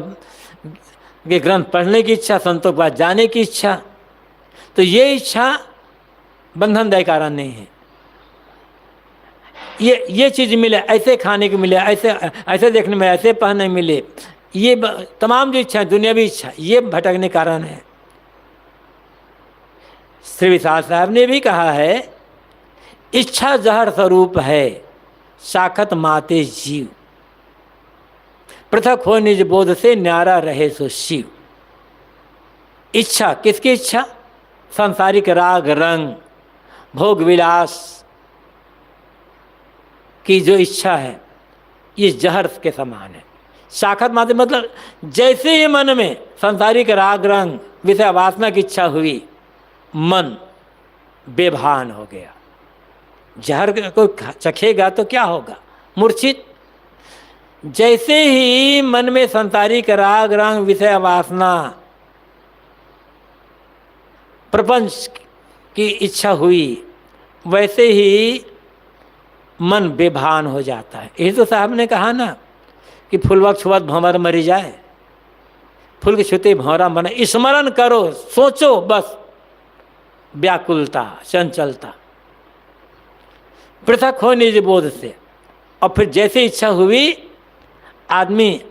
के ग्रंथ पढ़ने की इच्छा, संतों के पास जाने की इच्छा। तो ये इच्छा बंधनदायी कारण नहीं है। ये चीज़ मिले, ऐसे खाने को मिले, ऐसे देखने में, ऐसे पहनने मिले, ये तमाम जो इच्छा है, दुनियावी इच्छा, ये भटकने कारण है। श्री विशाल साहब ने भी कहा है, इच्छा जहर स्वरूप है, साखत माते जीव, पृथक हो निज बोध से, न्यारा रहे सो शिव। इच्छा, किसकी इच्छा? सांसारिक राग रंग भोग विलास की जो इच्छा है, ये जहर के समान है। साखत माते मतलब जैसे ही मन में सांसारिक राग रंग विषय वासना की इच्छा हुई, मन बेभान हो गया। जहर को चखेगा तो क्या होगा? मूर्छित। जैसे ही मन में सांसारिक राग रंग विषय वासना प्रपंच की इच्छा हुई, वैसे ही मन बेभान हो जाता है। यही तो साहब ने कहा ना कि फूलवक छुअत भंवर मरी जाए, फूल के छूते भंवरा मरे। स्मरण करो, सोचो, बस व्याकुलता, चंचलता, पृथक हो निज बोध से। और फिर जैसे इच्छा हुई, आदमी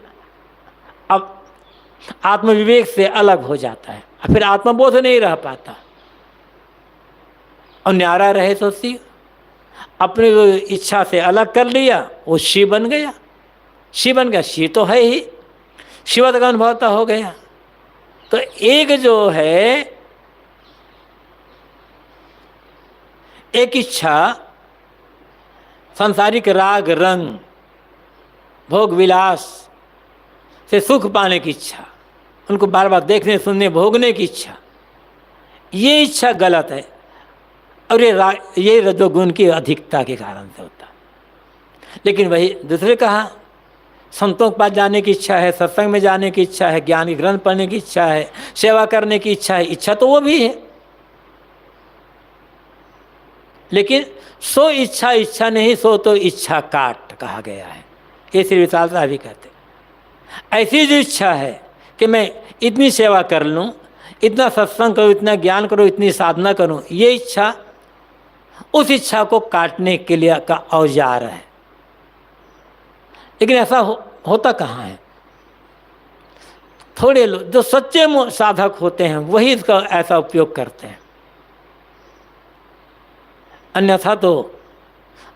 अब आत्मविवेक से अलग हो जाता है, फिर आत्मबोध नहीं रह पाता, और न्यारा रहे तो शिव। अपनी इच्छा से अलग कर लिया, वो शिव बन गया। शिव बन गया, शिव तो है ही, शिवत्व का अनुभव तो हो गया। तो एक जो है, एक इच्छा सांसारिक राग रंग भोग विलास से सुख पाने की इच्छा, उनको बार बार देखने सुनने भोगने की इच्छा, ये इच्छा गलत है। और ये रजोगुण की अधिकता के कारण से होता है। लेकिन वही दूसरे कहा, संतों के पास जाने की इच्छा है, सत्संग में जाने की इच्छा है, ज्ञान ग्रंथ पढ़ने की इच्छा है, सेवा करने की इच्छा है, इच्छा तो वो भी है। लेकिन सो इच्छा इच्छा नहीं, सो तो इच्छा काट कहा गया है। ये श्री विशाल साहब भी कहते। ऐसी जो इच्छा है कि मैं इतनी सेवा कर लूँ, इतना सत्संग करूँ, इतना ज्ञान करूँ, इतनी साधना करूँ, ये इच्छा उस इच्छा को काटने के लिए का औजार है। लेकिन ऐसा होता कहाँ है? थोड़े लोग जो सच्चे साधक होते हैं वही इसका ऐसा उपयोग करते हैं। अन्यथा तो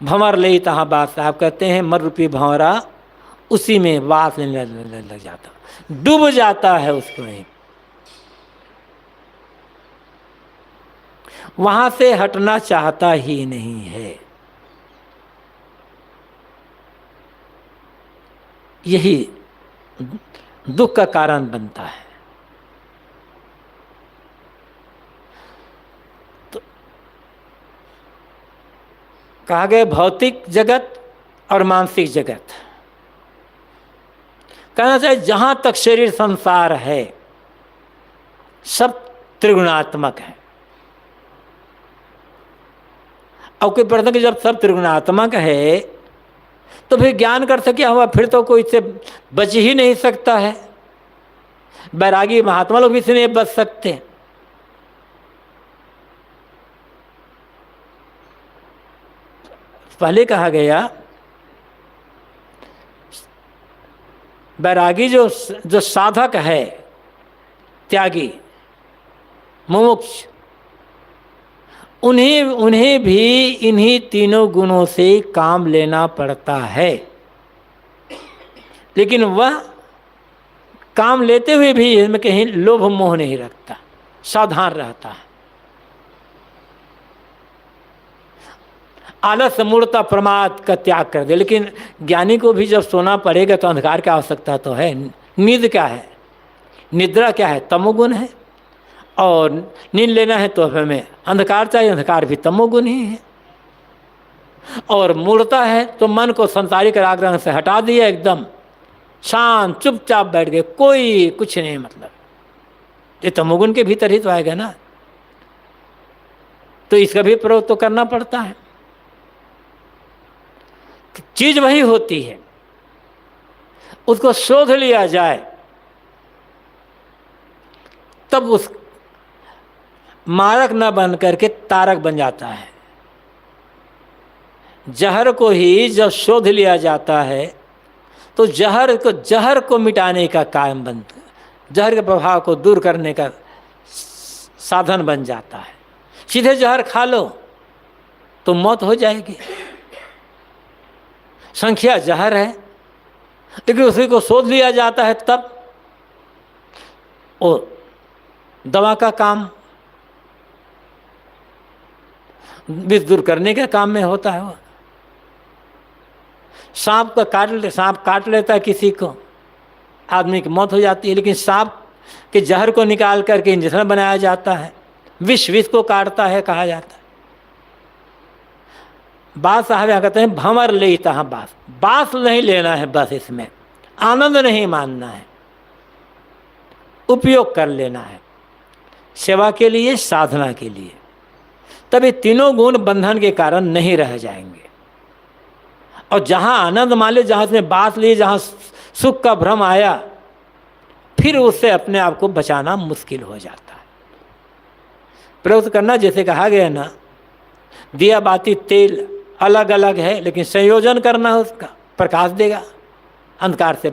भंवर ले तहाँ बात, साहब कहते हैं मर रूपी भंवरा उसी में वास लेने लग जाता, डूब जाता है उसको ही, वहां से हटना चाहता ही नहीं है। यही दुख का कारण बनता है। तो कहा गया भौतिक जगत और मानसिक जगत, कहना चाहिए जहां तक शरीर संसार है सब त्रिगुणात्मक है। और कोई प्रश्न कि जब सब त्रिगुणात्मक है तो फिर ज्ञान कर सके हुआ, फिर तो कोई इससे बच ही नहीं सकता है। बैरागी महात्मा लोग भी इससे नहीं बच सकते। पहले कहा गया बैरागी जो साधक है, त्यागी मुमुक्ष, उन्हें भी इन्हीं तीनों गुणों से काम लेना पड़ता है, लेकिन वह काम लेते हुए भी इसमें कहीं लोभ मोह नहीं रखता, सावधान रहता है। आलस मूढ़ता प्रमाद का त्याग कर दे। लेकिन ज्ञानी को भी जब सोना पड़ेगा तो अंधकार की आवश्यकता तो है। नींद क्या है, निद्रा क्या है, तमोगुण है। और नींद लेना है तो हमें अंधकार चाहिए, अंधकार भी तमोगुण ही है। और मूढ़ता है तो मन को संसारिक रागरंग से हटा दिया, एकदम शांत चुपचाप बैठ गए, कोई कुछ नहीं, मतलब ये तमोगुण के भीतर ही तो आएगा ना। तो इसका भी प्रयोग तो करना पड़ता है। चीज वही होती है, उसको शोध लिया जाए तब उस मारक न बन करके तारक बन जाता है। जहर को ही जब शोध लिया जाता है तो जहर को मिटाने का काम बनता है, जहर के प्रभाव को दूर करने का साधन बन जाता है। सीधे जहर खा लो तो मौत हो जाएगी, संख्या जहर है। लेकिन उसी को शोध लिया जाता है तब वो दवा का काम, विष दूर करने के काम में होता है। वो सांप काट लेता है किसी को, आदमी की मौत हो जाती है। लेकिन सांप के जहर को निकाल करके इंजेक्शन बनाया जाता है, विष को काटता है कहा जाता है। बात साहब यहाँ कहते हैं भंवर ले तहाँ बास नहीं लेना है, बस इसमें आनंद नहीं मानना है, उपयोग कर लेना है सेवा के लिए, साधना के लिए। तभी तीनों गुण बंधन के कारण नहीं रह जाएंगे। और जहाँ आनंद मान ले, जहाँ उसने बात ली, जहाँ सुख का भ्रम आया, फिर उससे अपने आप को बचाना मुश्किल हो जाता है। प्रयोग करना जैसे कहा गया ना, दिया बाती तेल अलग अलग है, लेकिन संयोजन करना उसका प्रकाश देगा, अंधकार से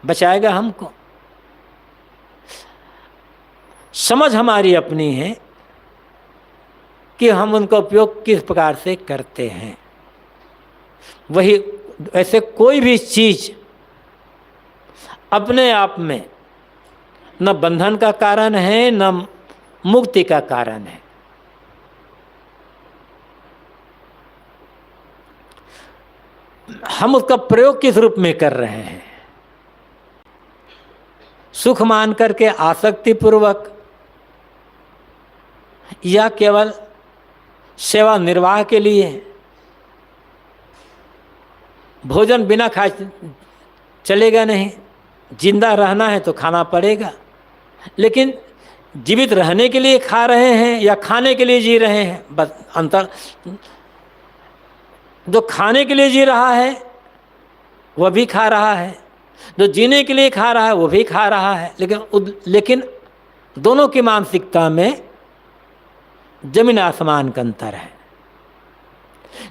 बचाएगा हमको। समझ हमारी अपनी है कि हम उनका उपयोग किस प्रकार से करते हैं। वही ऐसे कोई भी चीज अपने आप में न बंधन का कारण है न मुक्ति का कारण है। हम उसका प्रयोग किस रूप में कर रहे हैं, सुख मान करके आसक्ति पूर्वक, या केवल सेवा निर्वाह के लिए। भोजन बिना खाए चलेगा नहीं, जिंदा रहना है तो खाना पड़ेगा। लेकिन जीवित रहने के लिए खा रहे हैं या खाने के लिए जी रहे हैं, बस अंतर। जो खाने के लिए जी रहा है वह भी खा रहा है, जो जीने के लिए खा रहा है वो भी खा रहा है। लेकिन दोनों की मानसिकता में जमीन आसमान का अंतर है।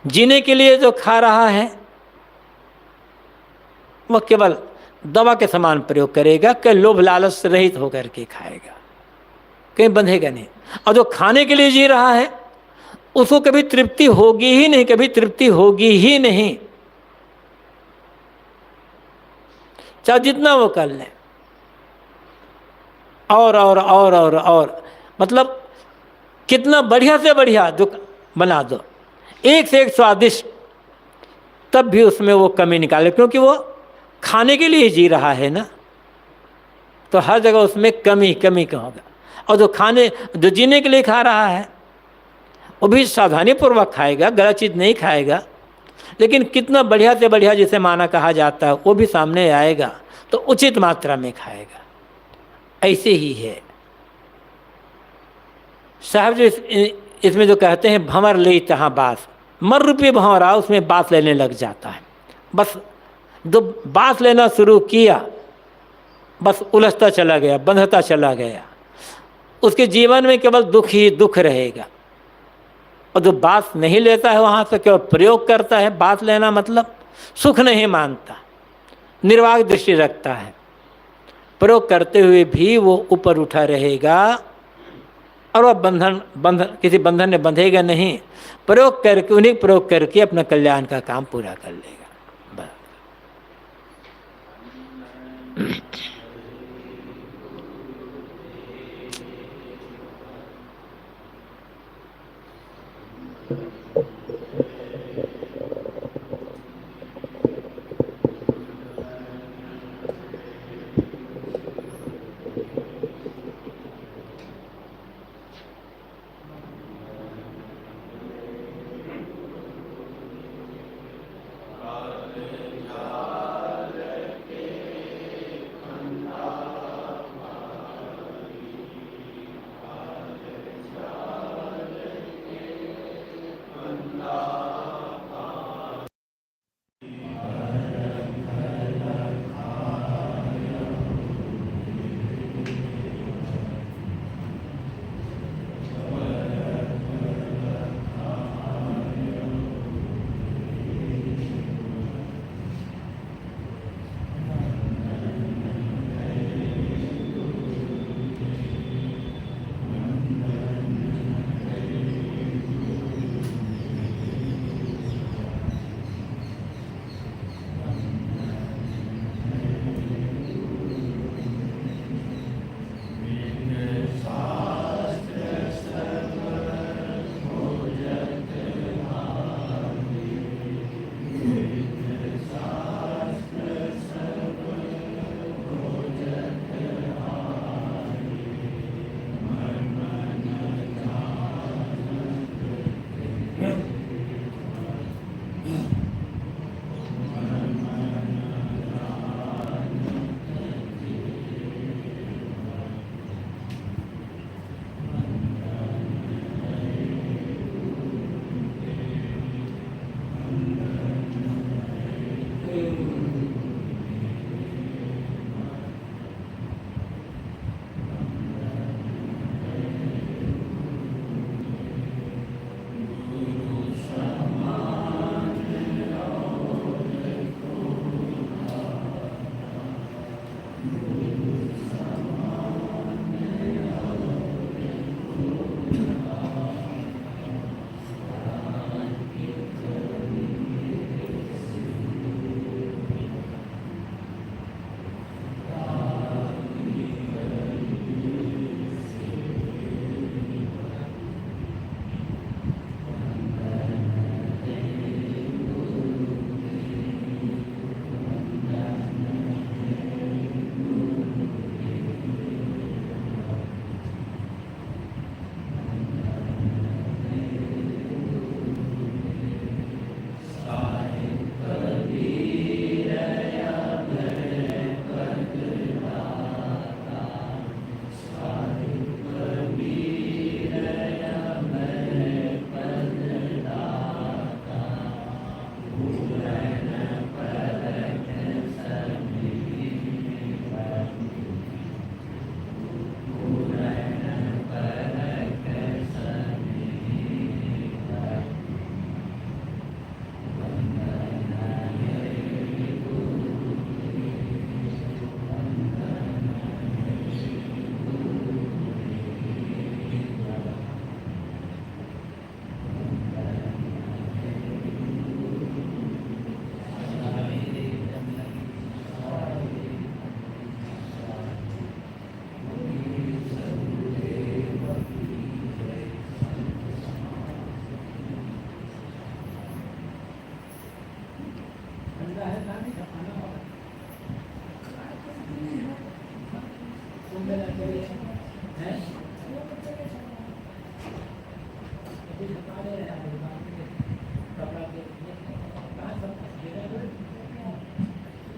जीने के लिए जो खा रहा है वह केवल दवा के समान प्रयोग करेगा, कि लोभ लालच से रहित होकर के खाएगा, कहीं बंधेगा नहीं। और जो खाने के लिए जी रहा है उसको कभी तृप्ति होगी ही नहीं, कभी तृप्ति होगी ही नहीं, चाहे जितना वो कर ले। और मतलब कितना बढ़िया से बढ़िया जो बना दो, एक से एक स्वादिष्ट, तब भी उसमें वो कमी निकाले, क्योंकि वो खाने के लिए जी रहा है ना, तो हर जगह उसमें कमी कमी का होगा। और जो जीने के लिए खा रहा है वो भी सावधानी पूर्वक खाएगा, गलत चीज़ नहीं खाएगा, लेकिन कितना बढ़िया से बढ़िया जिसे माना कहा जाता है वो भी सामने आएगा, तो उचित मात्रा में खाएगा। ऐसे ही है साहब जो इसमें जो कहते हैं भंवर ले तहाँ बास, मर रुपये भंवरा, उसमें बास लेने लग जाता है। बस जो बास लेना शुरू किया, बस उलझता चला गया, बंधता चला गया, उसके जीवन में केवल दुख ही दुख रहेगा। और जो बात नहीं लेता है वहाँ से केवल प्रयोग करता है, बात लेना मतलब सुख नहीं मानता, निर्वाह दृष्टि रखता है, प्रयोग करते हुए भी वो ऊपर उठा रहेगा, और वह बंधन किसी बंधन में बंधेगा नहीं, प्रयोग करके उन्हीं प्रयोग करके अपना कल्याण का काम पूरा कर लेगा।